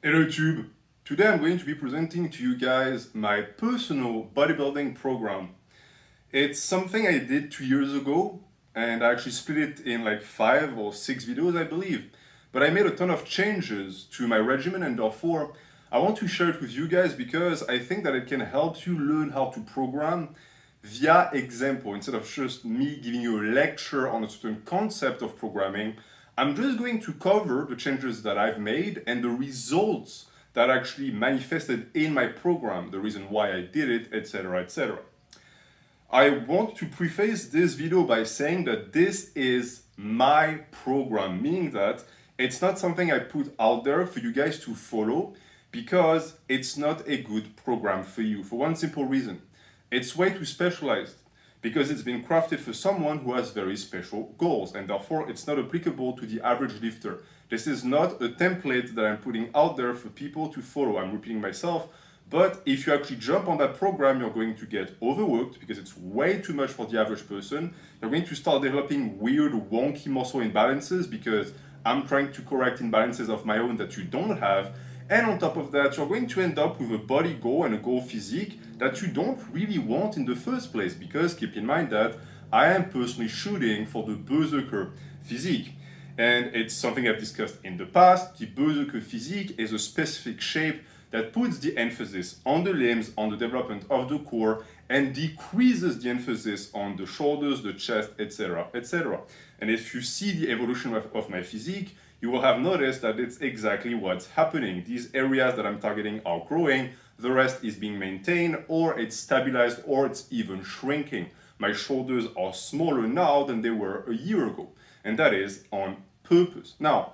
Hello YouTube! Today I'm going to be presenting to you guys my personal bodybuilding program. It's something I did 2 years ago and I actually split it in like 5 or 6 videos I believe. But I made a ton of changes to my regimen and therefore I want to share it with you guys because I think that it can help you learn how to program via example. Instead of just me giving you a lecture on a certain concept of programming, I'm just going to cover the changes that I've made and the results that actually manifested in my program, the reason why I did it, etc., etc. I want to preface this video by saying that this is my program, meaning that it's not something I put out there for you guys to follow because it's not a good program for you, for one simple reason. It's way too specialized because it's been crafted for someone who has very special goals and therefore it's not applicable to the average lifter. This is not a template that I'm putting out there for people to follow. I'm repeating myself, but if you actually jump on that program, you're going to get overworked because it's way too much for the average person. You're going to start developing weird, wonky muscle imbalances because I'm trying to correct imbalances of my own that you don't have. And on top of that, you're going to end up with a body goal and a goal physique that you don't really want in the first place because keep in mind that I am personally shooting for the Berserker physique. And it's something I've discussed in the past. The Berserker physique is a specific shape that puts the emphasis on the limbs, on the development of the core, and decreases the emphasis on the shoulders, the chest, etc., etc. And if you see the evolution of my physique, you will have noticed that it's exactly what's happening. These areas that I'm targeting are growing, the rest is being maintained, or it's stabilized, or it's even shrinking. My shoulders are smaller now than they were a year ago, and that is on purpose. Now,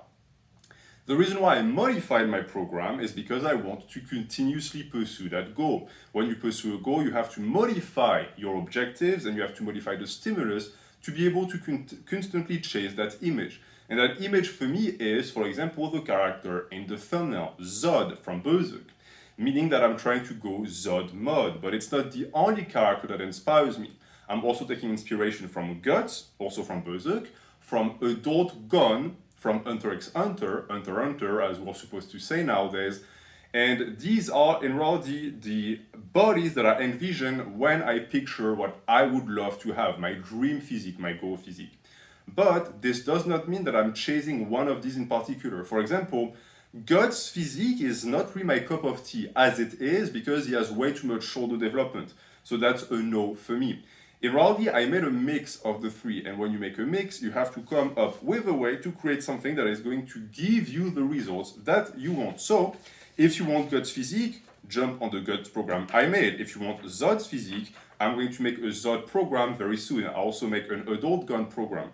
the reason why I modified my program is because I want to continuously pursue that goal. When you pursue a goal, you have to modify your objectives and you have to modify the stimulus to be able to constantly chase that image. And that image for me is, for example, the character in the thumbnail, Zod from Berserk, meaning that I'm trying to go Zod mode, but it's not the only character that inspires me. I'm also taking inspiration from Guts, also from Berserk, from Adult Gun, from Hunter x Hunter, Hunter x Hunter, as we're supposed to say nowadays. And these are in reality the bodies that I envision when I picture what I would love to have, my dream physique, my goal physique. But this does not mean that I'm chasing one of these in particular. For example, Guts' physique is not really my cup of tea as it is because he has way too much shoulder development. So that's a no for me. In reality, I made a mix of the three, and when you make a mix, you have to come up with a way to create something that is going to give you the results that you want. So, if you want Guts physique, jump on the Guts program I made. If you want Zod's physique, I'm going to make a Zod program very soon. I also make an Adult Gun program.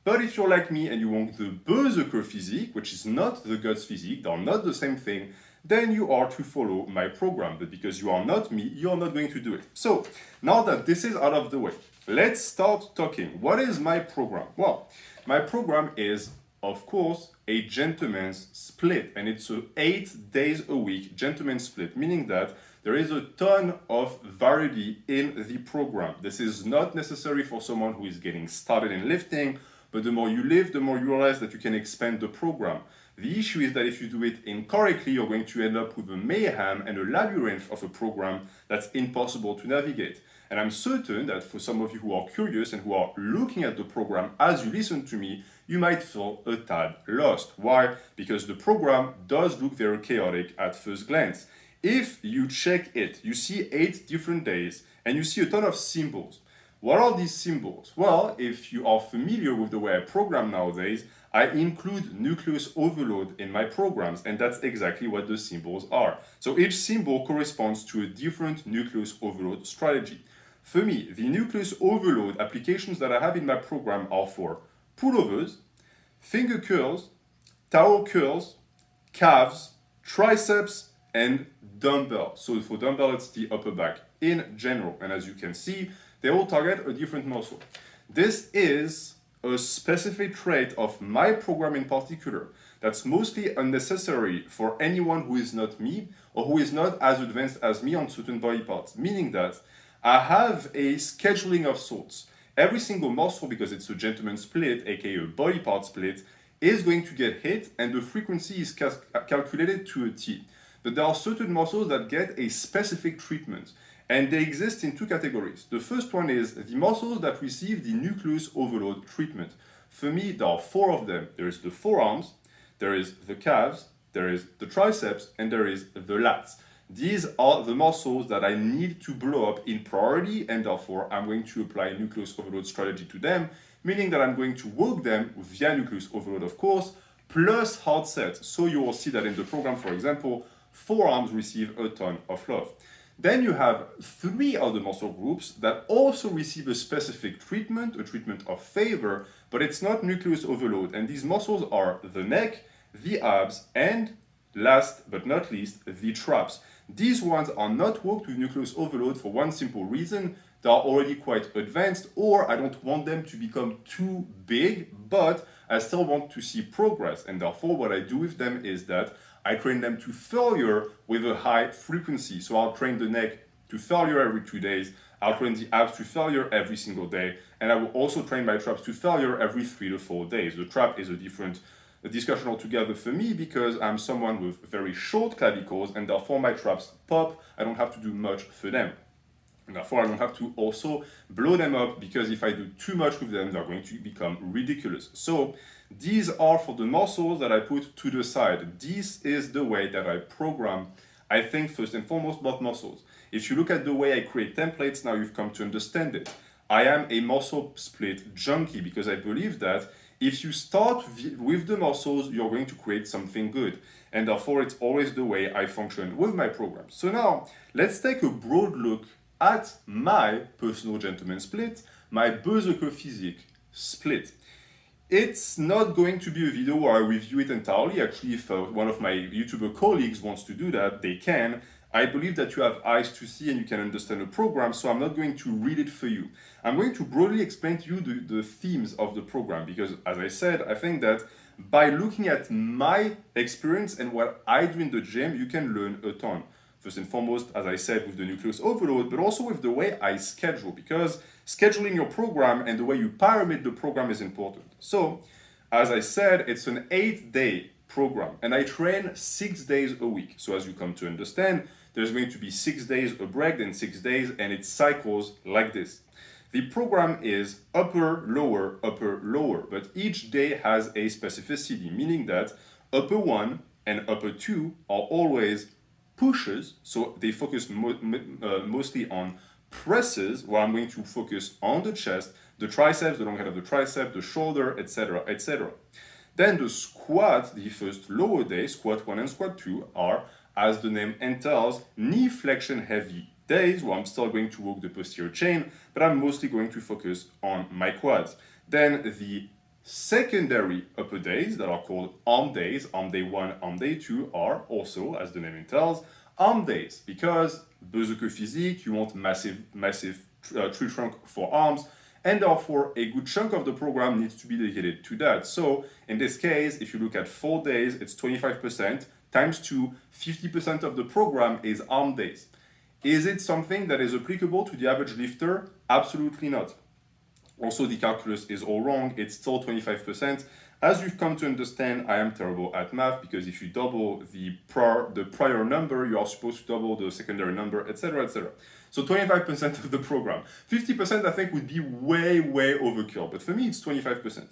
But if you're like me and you want the Berserker physique, which is not the Guts physique, they're not the same thing, then you are to follow my program. But because you are not me, you're not going to do it. So now that this is out of the way, let's start talking. What is my program? Well, my program is, of course, a gentleman's split, and it's a 8 days a week gentleman's split, meaning that there is a ton of variety in the program. This is not necessary for someone who is getting started in lifting, but the more you live, the more you realize that you can expand the program. The issue is that if you do it incorrectly, you're going to end up with a mayhem and a labyrinth of a program that's impossible to navigate. And I'm certain that for some of you who are curious and who are looking at the program as you listen to me, you might feel a tad lost. Why? Because the program does look very chaotic at first glance. If you check it, you see 8 different days and you see a ton of symbols. What are these symbols? Well, if you are familiar with the way I program nowadays, I include nucleus overload in my programs, and that's exactly what the symbols are. So each symbol corresponds to a different nucleus overload strategy. For me, the nucleus overload applications that I have in my program are for pullovers, finger curls, tower curls, calves, triceps, and dumbbell. So for dumbbell, it's the upper back in general. And as you can see, they all target a different muscle. This is a specific trait of my program in particular that's mostly unnecessary for anyone who is not me or who is not as advanced as me on certain body parts, meaning that I have a scheduling of sorts. Every single muscle, because it's a gentleman split, aka a body part split, is going to get hit, and the frequency is calculated to a T. But there are certain muscles that get a specific treatment, and they exist in two categories. The first one is the muscles that receive the nucleus overload treatment. For me, there are four of them. There is the forearms, there is the calves, there is the triceps, and there is the lats. These are the muscles that I need to blow up in priority, and therefore I'm going to apply a nucleus overload strategy to them, meaning that I'm going to work them via nucleus overload, of course, plus hard sets. So you will see that in the program, for example, forearms receive a ton of love. Then you have three other muscle groups that also receive a specific treatment, a treatment of favor, but it's not nucleus overload. And these muscles are the neck, the abs, and last but not least, the traps. These ones are not worked with nucleus overload for one simple reason: they are already quite advanced, or I don't want them to become too big, but I still want to see progress. And therefore, what I do with them is that I train them to failure with a high frequency. So I'll train the neck to failure every 2 days, I'll train the abs to failure every single day, and I will also train my traps to failure every 3 to 4 days. The trap is a different discussion altogether for me, because I'm someone with very short clavicles, and therefore my traps pop. I don't have to do much for them. And therefore, I don't have to also blow them up, because if I do too much with them, they're going to become ridiculous. So these are for the muscles that I put to the side. This is the way that I program, I think, first and foremost, about muscles. If you look at the way I create templates, now you've come to understand it. I am a muscle split junkie, because I believe that if you start with the muscles, you're going to create something good. And therefore, it's always the way I function with my programs. So now, let's take a broad look at my personal gentleman split, my Berserker physique split. It's not going to be a video where I review it entirely. Actually, if one of my YouTuber colleagues wants to do that, they can. I believe that you have eyes to see and you can understand the program, so I'm not going to read it for you. I'm going to broadly explain to you the themes of the program, because, as I said, I think that by looking at my experience and what I do in the gym, you can learn a ton. First and foremost, as I said, with the nucleus overload, but also with the way I schedule, because scheduling your program and the way you pyramid the program is important. So, as I said, it's an 8-day program, and I train 6 days a week. So as you come to understand, there's going to be 6 days a break, then 6 days, and it cycles like this. The program is upper, lower, but each day has a specificity, meaning that upper 1 and upper 2 are always pushes, so they focus mostly on presses, where I'm going to focus on the chest, the triceps, the long head of the tricep, the shoulder, etc., etc. Then the squat, the first lower day, squat 1 and squat 2, are, as the name entails, knee flexion heavy days, where I'm still going to work the posterior chain, but I'm mostly going to focus on my quads. Then the secondary upper days that are called arm days, arm day 1, arm day 2, are also, as the name entails, arm days, because Berserker physique, you want massive tree trunk for arms, and therefore a good chunk of the program needs to be dedicated to that. So in this case, if you look at 4 days, it's 25% times 2, 50% of the program is arm days. Is it something that is applicable to the average lifter? Absolutely not. Also, the calculus is all wrong. It's still 25%. As you've come to understand, I am terrible at math, because if you double the prior number, you are supposed to double the secondary number, etc., etc. So 25% of the program. 50% I think would be way overkill, but for me it's 25%.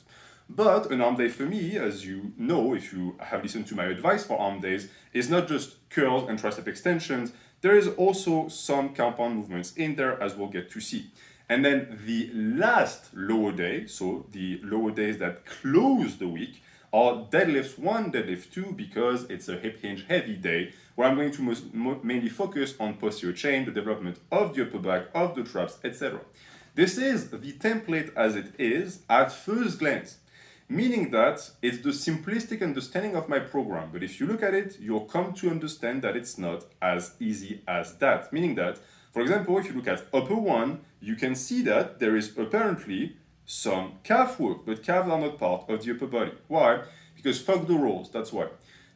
But an arm day for me, as you know, if you have listened to my advice for arm days, is not just curls and tricep extensions. There is also some compound movements in there, as we'll get to see. And then the last lower day, so the lower days that close the week, are deadlifts 1, deadlift 2, because it's a hip hinge heavy day, where I'm going to mainly focus on posterior chain, the development of the upper back, of the traps, etc. This is the template as it is at first glance, meaning that it's the simplistic understanding of my program. But if you look at it, you'll come to understand that it's not as easy as that, meaning that, for example, if you look at upper 1, you can see that there is apparently some calf work, but calves are not part of the upper body. Why? Because fuck the rules, that's why.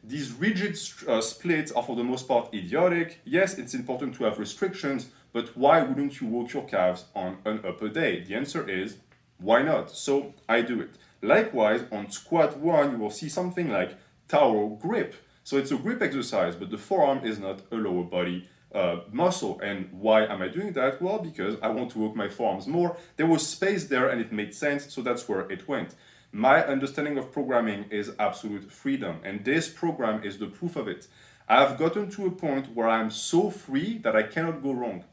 These rigid splits are for the most part idiotic. Yes, it's important to have restrictions, but why wouldn't you work your calves on an upper day? The answer is, why not? So I do it. Likewise, on squat 1, you will see something like tower grip. So it's a grip exercise, but the forearm is not a lower body muscle. And why am I doing that? Well, because I want to work my forearms more. There was space there and it made sense, so that's where it went. My understanding of programming is absolute freedom, and this program is the proof of it. I've gotten to a point where I'm so free that I cannot go wrong.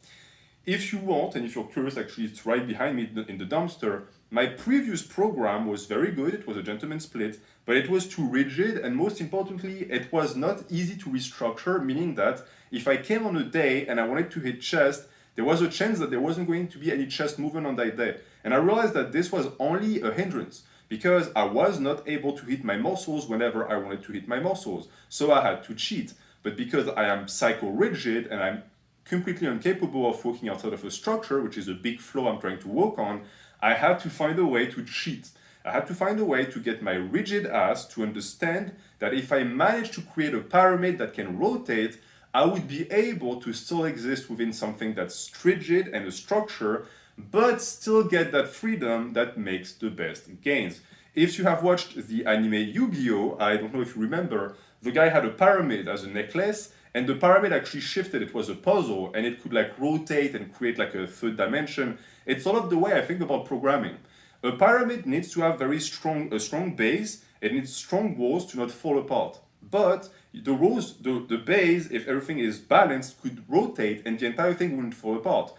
If you want, and if you're curious, actually it's right behind me in the dumpster, my previous program was very good, it was a gentleman split, but it was too rigid, and most importantly, it was not easy to restructure, meaning that if I came on a day and I wanted to hit chest, there was a chance that there wasn't going to be any chest movement on that day. And I realized that this was only a hindrance, because I was not able to hit my muscles whenever I wanted to hit my muscles. So I had to cheat. But because I am psycho-rigid and I'm completely incapable of working outside of a structure, which is a big flaw I'm trying to work on, I had to find a way to cheat. I had to find a way to get my rigid ass to understand that if I manage to create a pyramid that can rotate, I would be able to still exist within something that's rigid and a structure, but still get that freedom that makes the best gains. If you have watched the anime Yu-Gi-Oh!, I don't know if you remember, the guy had a pyramid as a necklace, and the pyramid actually shifted. It was a puzzle, and it could like rotate and create like a third dimension. It's sort of the way I think about programming. A pyramid needs to have a strong base. It needs strong walls to not fall apart. But the base, if everything is balanced, could rotate, and the entire thing wouldn't fall apart.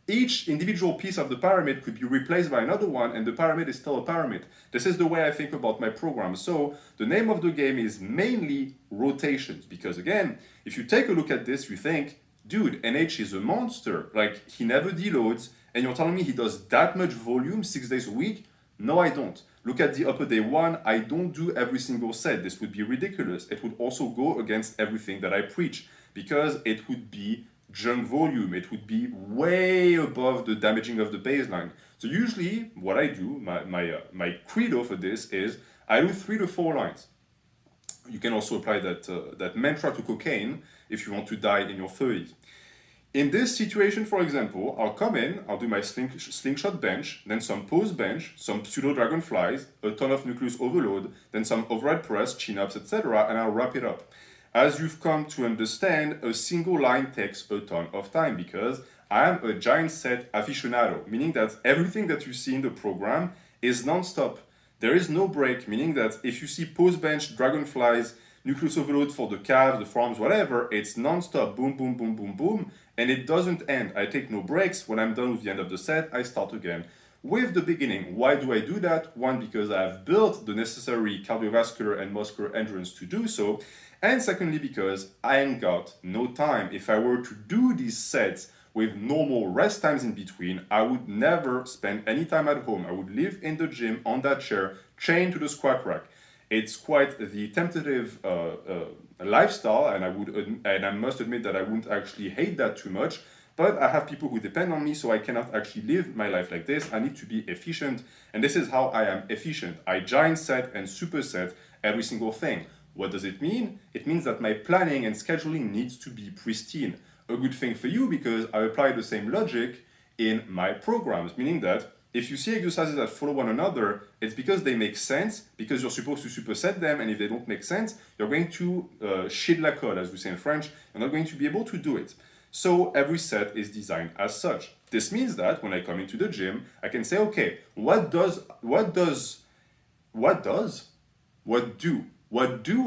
Each individual piece of the pyramid could be replaced by another one, and the pyramid is still a pyramid. This is the way I think about my program. So the name of the game is mainly rotations, because again, if you take a look at this, you think, dude, NH is a monster. Like, he never deloads, and you're telling me he does that much volume 6 days a week? No, I don't. Look at the upper day one. I don't do every single set. This would be ridiculous. It would also go against everything that I preach, because it would be junk volume. It would be way above the damaging of the baseline. So usually what I do, my credo for this is I do 3 to 4 lines. You can also apply that mantra to cocaine if you want to die in your 30s. In this situation, for example, I'll come in, I'll do my slingshot bench, then some pose bench, some pseudo-dragonflies, a ton of nucleus overload, then some overhead press, chin-ups, etc., and I'll wrap it up. As you've come to understand, a single line takes a ton of time because I am a giant set aficionado, meaning that everything that you see in the program is non-stop. There is no break, meaning that if you see pose bench, dragonflies, nucleus overload for the calves, the forearms, whatever, it's non-stop, boom, boom, boom, boom, boom, and it doesn't end. I take no breaks. When I'm done with the end of the set, I start again with the beginning. Why do I do that? One, because I've built the necessary cardiovascular and muscular endurance to do so, and secondly, because I ain't got no time. If I were to do these sets with normal rest times in between, I would never spend any time at home. I would live in the gym on that chair, chained to the squat rack. It's quite the tentative lifestyle, and I must admit that I wouldn't actually hate that too much. But I have people who depend on me, so I cannot actually live my life like this. I need to be efficient, and this is how I am efficient. I giant set and superset every single thing. What does it mean? It means that my planning and scheduling needs to be pristine. A good thing for you because I apply the same logic in my programs, meaning that if you see exercises that follow one another, it's because they make sense, because you're supposed to superset them, and if they don't make sense, you're going to chier de la colle, as we say in French. You're not going to be able to do it. So every set is designed as such. This means that when I come into the gym, I can say, okay, what do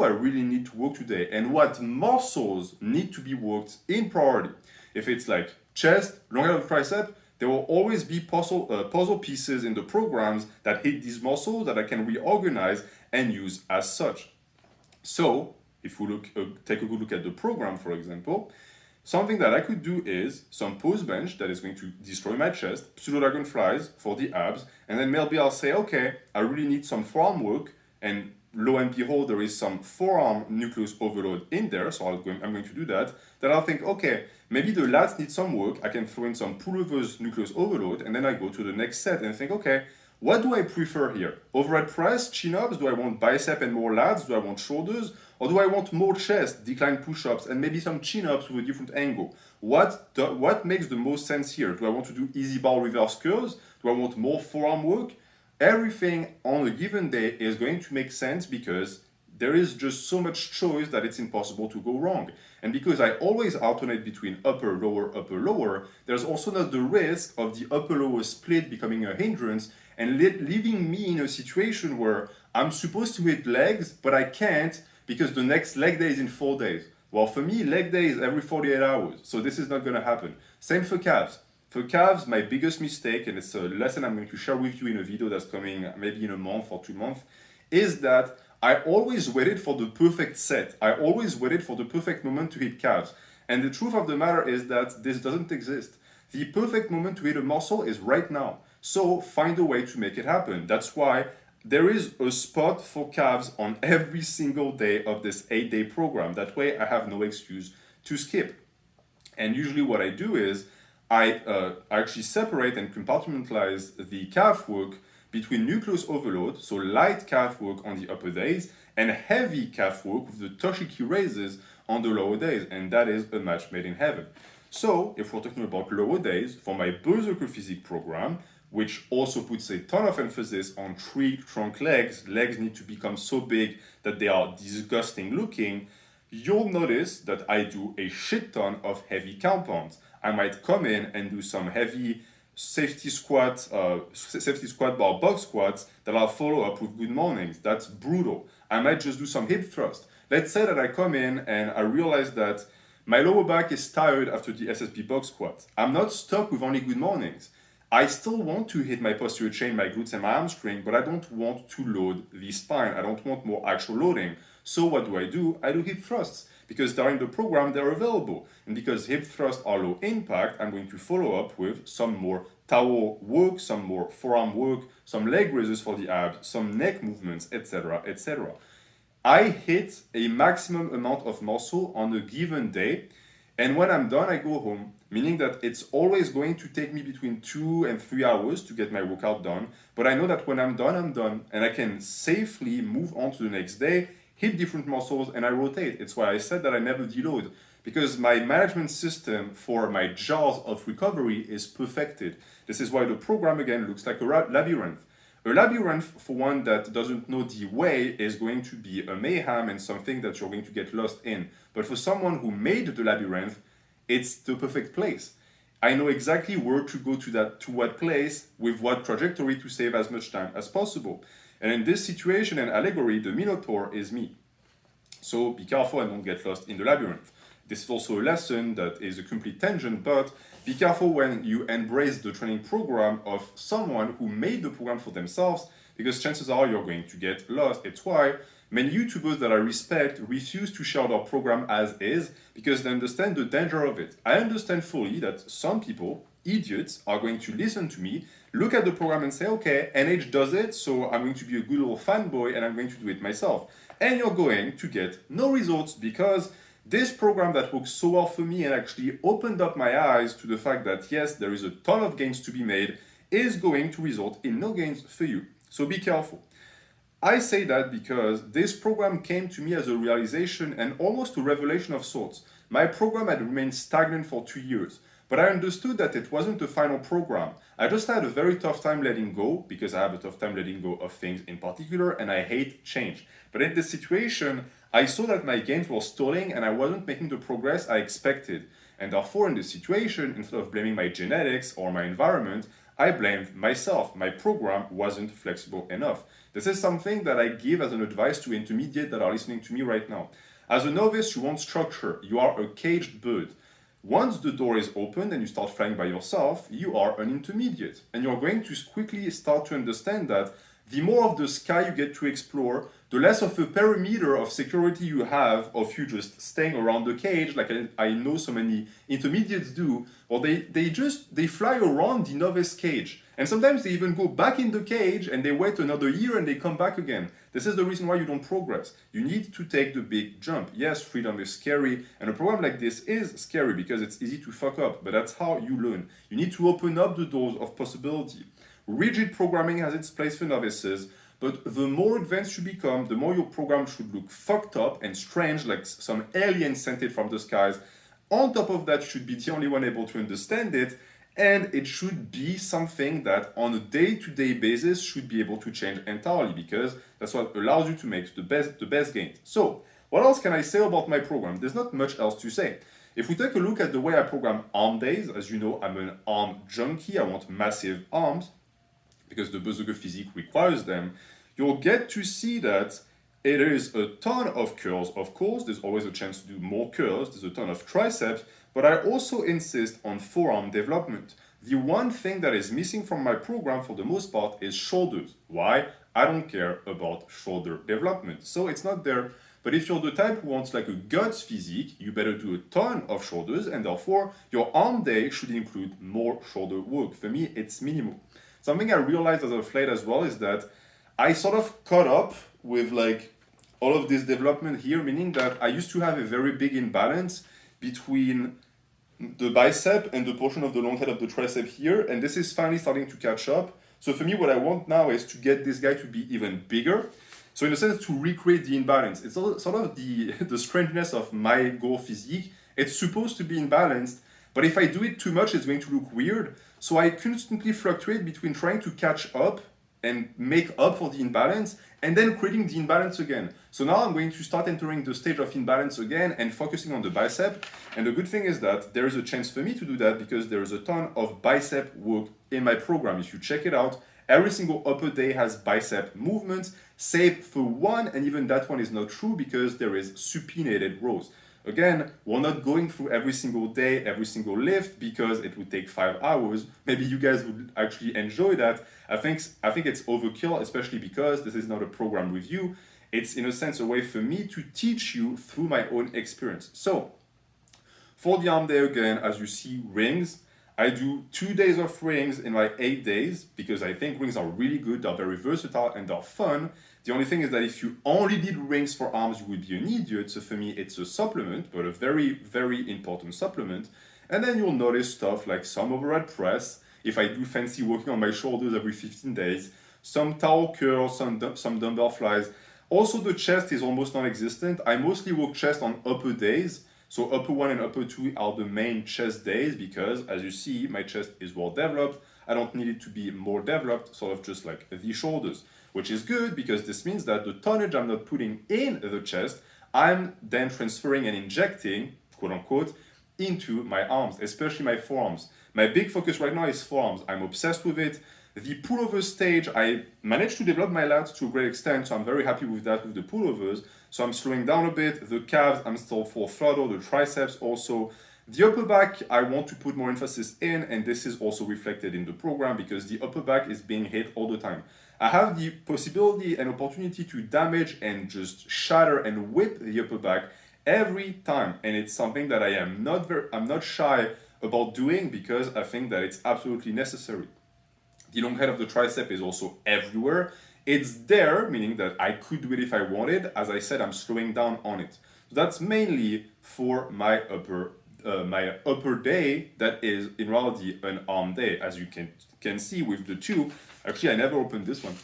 I really need to work today, and what muscles need to be worked in priority? If it's like chest, long arm tricep, there will always be puzzle pieces in the programs that hit these muscles that I can reorganize and use as such. So if we take a good look at the program, for example, something that I could do is some pose bench that is going to destroy my chest, pseudo-dragonflies for the abs, and then maybe I'll say, okay, I really need some forearm work, and lo and behold, there is some forearm nucleus overload in there, so I'm going to do that. Then I'll think, okay, maybe the lats need some work, I can throw in some pullovers nucleus overload, and then I go to the next set and think, okay, what do I prefer here? Overhead press, chin-ups, do I want bicep and more lats, do I want shoulders, or do I want more chest, decline push-ups, and maybe some chin-ups with a different angle? What makes the most sense here? Do I want to do easy bar reverse curls? Do I want more forearm work? everything on a given day is going to make sense because there is just so much choice that it's impossible to go wrong. And because I always alternate between upper, lower, there's also not the risk of the upper-lower split becoming a hindrance and leaving me in a situation where I'm supposed to hit legs, but I can't because the next leg day is in 4 days. Well, for me, leg day is every 48 hours, so this is not going to happen. Same for calves. For calves, my biggest mistake, and it's a lesson I'm going to share with you in a video that's coming maybe in a month or 2 months, is that I always waited for the perfect set. I always waited for the perfect moment to hit calves. And the truth of the matter is that this doesn't exist. The perfect moment to hit a muscle is right now. So find a way to make it happen. That's why there is a spot for calves on every single day of this 8-day program. That way I have no excuse to skip. And usually what I do is I actually separate and compartmentalize the calf work between nucleus overload, so light calf work on the upper days, and heavy calf work with the Toshiki raises on the lower days, and that is a match made in heaven. So if we're talking about lower days, for my Berserker physique program, which also puts a ton of emphasis on tree trunk legs need to become so big that they are disgusting looking, you'll notice that I do a shit ton of heavy compounds. I might come in and do some heavy safety squat bar box squats that I'll follow up with good mornings. That's brutal. I might just do some hip thrust. Let's say that I come in and I realize that my lower back is tired after the SSP box squat. I'm not stuck with only good mornings. I still want to hit my posterior chain, my glutes and my hamstring, but I don't want to load the spine. I don't want more actual loading. So what do? I do hip thrusts because during the program they're available. And because hip thrusts are low impact, I'm going to follow up with some more tower work, some more forearm work, some leg raises for the abs, some neck movements, etc., etc. I hit a maximum amount of muscle on a given day, and when I'm done, I go home, meaning that it's always going to take me between 2 and 3 hours to get my workout done, but I know that when I'm done, and I can safely move on to the next day, hit different muscles, and I rotate. It's why I said that I never deload, because my management system for my jaws of recovery is perfected. This is why the program, again, looks like a labyrinth. A labyrinth, for one that doesn't know the way, is going to be a mayhem and something that you're going to get lost in. But for someone who made the labyrinth, it's the perfect place. I know exactly where to go to what place, with what trajectory to save as much time as possible. And in this situation and allegory, the Minotaur is me. So be careful and don't get lost in the labyrinth. This is also a lesson that is a complete tangent, but be careful when you embrace the training program of someone who made the program for themselves, because chances are you're going to get lost. It's why many YouTubers that I respect refuse to share their program as is, because they understand the danger of it. I understand fully that some people, idiots, are going to listen to me, look at the program and say, okay, NH does it, so I'm going to be a good little fanboy and I'm going to do it myself. And you're going to get no results, because this program that works so well for me and actually opened up my eyes to the fact that yes, there is a ton of gains to be made, is going to result in no gains for you. So be careful. I say that because this program came to me as a realization and almost a revelation of sorts. My program had remained stagnant for 2 years, but I understood that it wasn't the final program. I just had a very tough time letting go, because I have a tough time letting go of things in particular, and I hate change. But in this situation, I saw that my gains were stalling and I wasn't making the progress I expected. And therefore, in this situation, instead of blaming my genetics or my environment, I blamed myself. My program wasn't flexible enough. This is something that I give as an advice to intermediate that are listening to me right now. As a novice, you want structure. You are a caged bird. Once the door is open and you start flying by yourself, you are an intermediate. And you're going to quickly start to understand that the more of the sky you get to explore, the less of a perimeter of security you have of you just staying around the cage, like I know so many intermediates do, or they fly around the novice cage. And sometimes they even go back in the cage and they wait another year and they come back again. This is the reason why you don't progress. You need to take the big jump. Yes, freedom is scary, and a program like this is scary because it's easy to fuck up, but that's how you learn. You need to open up the doors of possibility. Rigid programming has its place for novices, but the more advanced you become, the more your program should look fucked up and strange, like some alien sent it from the skies. On top of that, you should be the only one able to understand it, And it should be something that on a day-to-day basis should be able to change entirely, because that's what allows you to make the best gains. So what else can I say about my program? There's not much else to say. If we take a look at the way I program arm days, as you know, I'm an arm junkie. I want massive arms because the Berserker physique requires them. You'll get to see that it is a ton of curls, of course. There's always a chance to do more curls. There's a ton of triceps, but I also insist on forearm development. The one thing that is missing from my program for the most part is shoulders. Why? I don't care about shoulder development, so it's not there. But if you're the type who wants like a guts physique, you better do a ton of shoulders, and therefore your arm day should include more shoulder work. For me, it's minimal. Something I realized as of late as well is that I sort of caught up with like all of this development here, meaning that I used to have a very big imbalance between the bicep and the portion of the long head of the tricep here, and this is finally starting to catch up. So for me, what I want now is to get this guy to be even bigger. So in a sense, to recreate the imbalance. It's sort of the strangeness of my goal physique. It's supposed to be imbalanced, but if I do it too much, it's going to look weird. So I constantly fluctuate between trying to catch up and make up for the imbalance, and then creating the imbalance again. So now I'm going to start entering the stage of imbalance again and focusing on the bicep. And the good thing is that there is a chance for me to do that because there is a ton of bicep work in my program. If you check it out, every single upper day has bicep movements, save for one, and even that one is not true because there is supinated rows. Again, we're not going through every single day, every single lift, because it would take 5 hours. Maybe you guys would actually enjoy that. I think it's overkill, especially because this is not a program review. It's in a sense a way for me to teach you through my own experience. So, for the arm day again, as you see, rings. I do 2 days of rings in like 8 days because I think rings are really good, they're very versatile and they're fun. The only thing is that if you only did rings for arms, you would be an idiot. So for me, it's a supplement, but a very, very important supplement. And then you'll notice stuff like some overhead press, if I do fancy working on my shoulders every 15 days, some towel curls, some dumbbell flies. Also, the chest is almost non-existent. I mostly work chest on upper days. So upper 1 and upper 2 are the main chest days because, as you see, my chest is well developed. I don't need it to be more developed, sort of just like the shoulders, which is good because this means that the tonnage I'm not putting in the chest, I'm then transferring and injecting, quote unquote, into my arms, especially my forearms. My big focus right now is forearms. I'm obsessed with it. The pullover stage, I managed to develop my lats to a great extent, so I'm very happy with that with the pullovers. So I'm slowing down a bit. The calves, I'm still full throttle. The triceps also. The upper back, I want to put more emphasis in, and this is also reflected in the program because the upper back is being hit all the time. I have the possibility and opportunity to damage and just shatter and whip the upper back every time, and it's something that I'm not shy about doing because I think that it's absolutely necessary. The long head of the tricep is also everywhere. It's there, meaning that I could do it if I wanted. As I said, I'm slowing down on it. So that's mainly for my upper day. That is in reality an arm day, as you can see with the two. Actually, I never opened this one.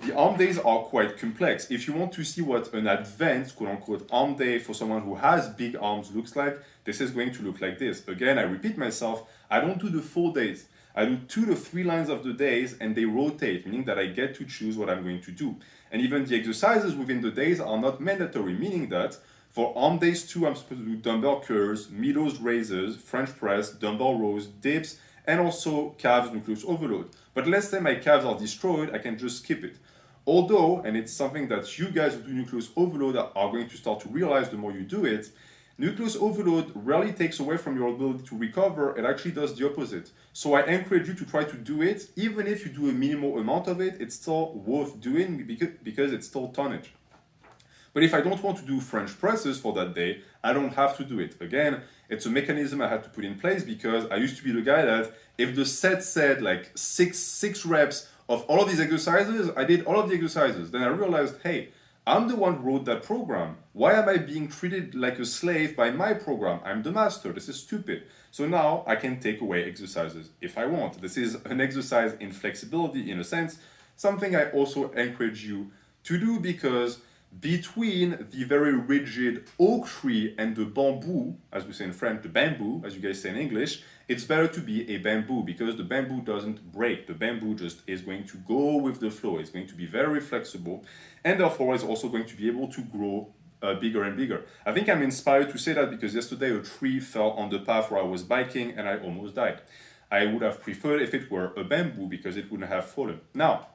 The arm days are quite complex. If you want to see what an advanced, quote-unquote, arm day for someone who has big arms looks like, this is going to look like this. Again, I repeat myself, I don't do the full days. I do 2 to 3 lines of the days and they rotate, meaning that I get to choose what I'm going to do. And even the exercises within the days are not mandatory, meaning that for arm days 2, I'm supposed to do dumbbell curls, Meadows raises, French press, dumbbell rows, dips, and also calves nucleus overload. But let's say my calves are destroyed, I can just skip it. Although, and it's something that you guys who do nucleus overload are going to start to realize the more you do it, nucleus overload rarely takes away from your ability to recover, it actually does the opposite. So I encourage you to try to do it, even if you do a minimal amount of it, it's still worth doing because it's still tonnage. But if I don't want to do French presses for that day, I don't have to do it. Again, it's a mechanism I had to put in place because I used to be the guy that if the set said like six reps of all of these exercises, I did all of the exercises. Then I realized, hey, I'm the one who wrote that program. Why am I being treated like a slave by my program? I'm the master. This is stupid. So now I can take away exercises if I want. This is an exercise in flexibility in a sense, something I also encourage you to do because between the very rigid oak tree and the bamboo, as we say in French, the bamboo, as you guys say in English, it's better to be a bamboo because the bamboo doesn't break. The bamboo just is going to go with the flow. It's going to be very flexible, and therefore is also going to be able to grow bigger and bigger. I think I'm inspired to say that because yesterday a tree fell on the path where I was biking and I almost died. I would have preferred if it were a bamboo because it wouldn't have fallen. Now,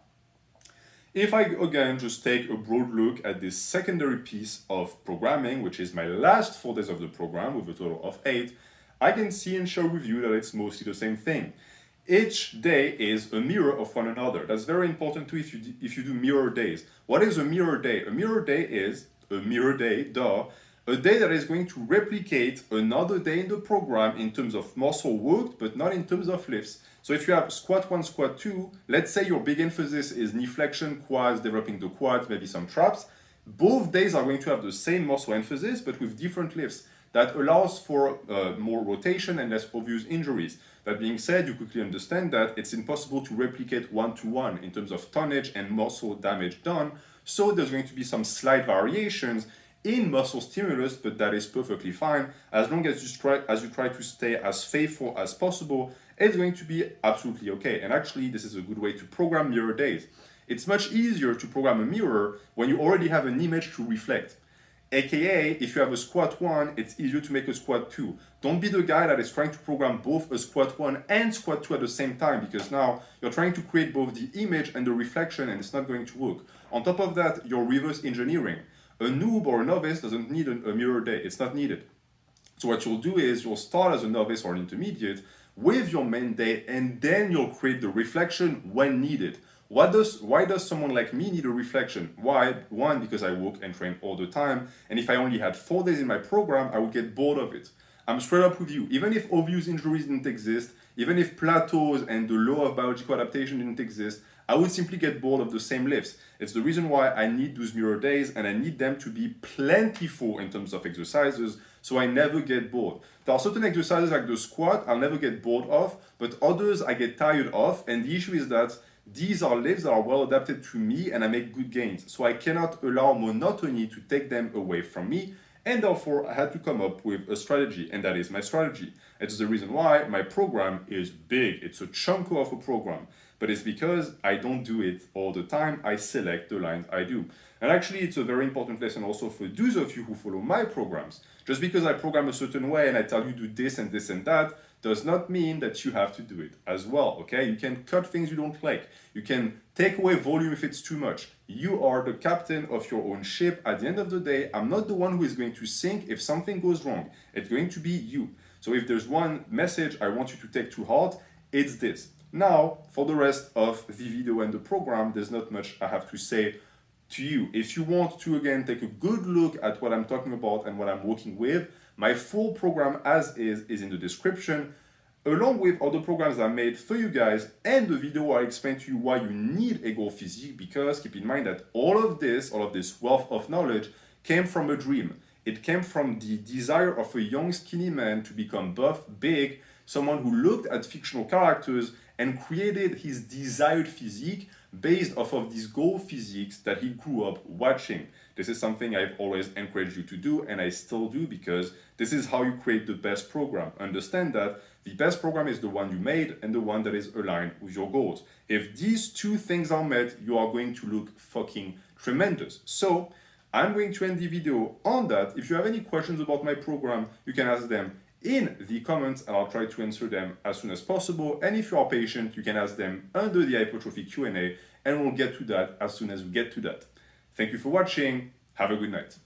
if I again just take a broad look at this secondary piece of programming, which is my last 4 days of the program with a total of 8, I can see and share with you that it's mostly the same thing. Each day is a mirror of one another. That's very important too if you do mirror days. What is a mirror day? A mirror day is a mirror day, a day that is going to replicate another day in the program in terms of muscle worked, but not in terms of lifts. So if you have squat 1, squat 2, let's say your big emphasis is knee flexion, quads, developing the quads, maybe some traps. Both days are going to have the same muscle emphasis, but with different lifts. That allows for more rotation and less obvious injuries. That being said, you quickly understand that it's impossible to replicate one-to-one in terms of tonnage and muscle damage done. So there's going to be some slight variations in muscle stimulus, but that is perfectly fine. As long as you try to stay as faithful as possible, it's going to be absolutely okay. And actually, this is a good way to program mirror days. It's much easier to program a mirror when you already have an image to reflect. AKA, if you have a squat 1, it's easier to make a squat 2. Don't be the guy that is trying to program both a squat 1 and squat 2 at the same time, because now you're trying to create both the image and the reflection and it's not going to work. On top of that, you're reverse engineering. A noob or a novice doesn't need a mirror day. It's not needed. So what you'll do is you'll start as a novice or an intermediate with your main day, and then you'll create the reflection when needed. Why does someone like me need a reflection? Why? One, because I work and train all the time, and if I only had 4 days in my program, I would get bored of it. I'm straight up with you. Even if obvious injuries didn't exist, even if plateaus and the law of biological adaptation didn't exist, I would simply get bored of the same lifts. It's the reason why I need those mirror days, and I need them to be plentiful in terms of exercises, so I never get bored. There are certain exercises like the squat I'll never get bored of, but others I get tired of, and the issue is that these are lifts that are well adapted to me and I make good gains. So I cannot allow monotony to take them away from me, and therefore I had to come up with a strategy, and that is my strategy. It's the reason why my program is big. It's a chunk of a program, but it's because I don't do it all the time. I select the lines I do. And actually, it's a very important lesson also for those of you who follow my programs. Just because I program a certain way and I tell you do this and this and that, does not mean that you have to do it as well, okay? You can cut things you don't like. You can take away volume if it's too much. You are the captain of your own ship. At the end of the day, I'm not the one who is going to sink if something goes wrong. It's going to be you. So if there's one message I want you to take to heart, it's this. Now, for the rest of the video and the program, there's not much I have to say to you. If you want to, again, take a good look at what I'm talking about and what I'm working with, my full program as is in the description, along with other programs I made for you guys and the video where I explain to you why you need a goal physique, because keep in mind that all of this wealth of knowledge came from a dream. It came from the desire of a young skinny man to become buff, big, someone who looked at fictional characters and created his desired physique based off of these goal physiques that he grew up watching. This is something I've always encouraged you to do, and I still do, because this is how you create the best program. Understand that the best program is the one you made and the one that is aligned with your goals. If these two things are met, you are going to look fucking tremendous. So I'm going to end the video on that. If you have any questions about my program, you can ask them in the comments and I'll try to answer them as soon as possible. And if you are patient, you can ask them under the Hypertrophy Q&A, and we'll get to that as soon as we get to that. Thank you for watching. Have a good night.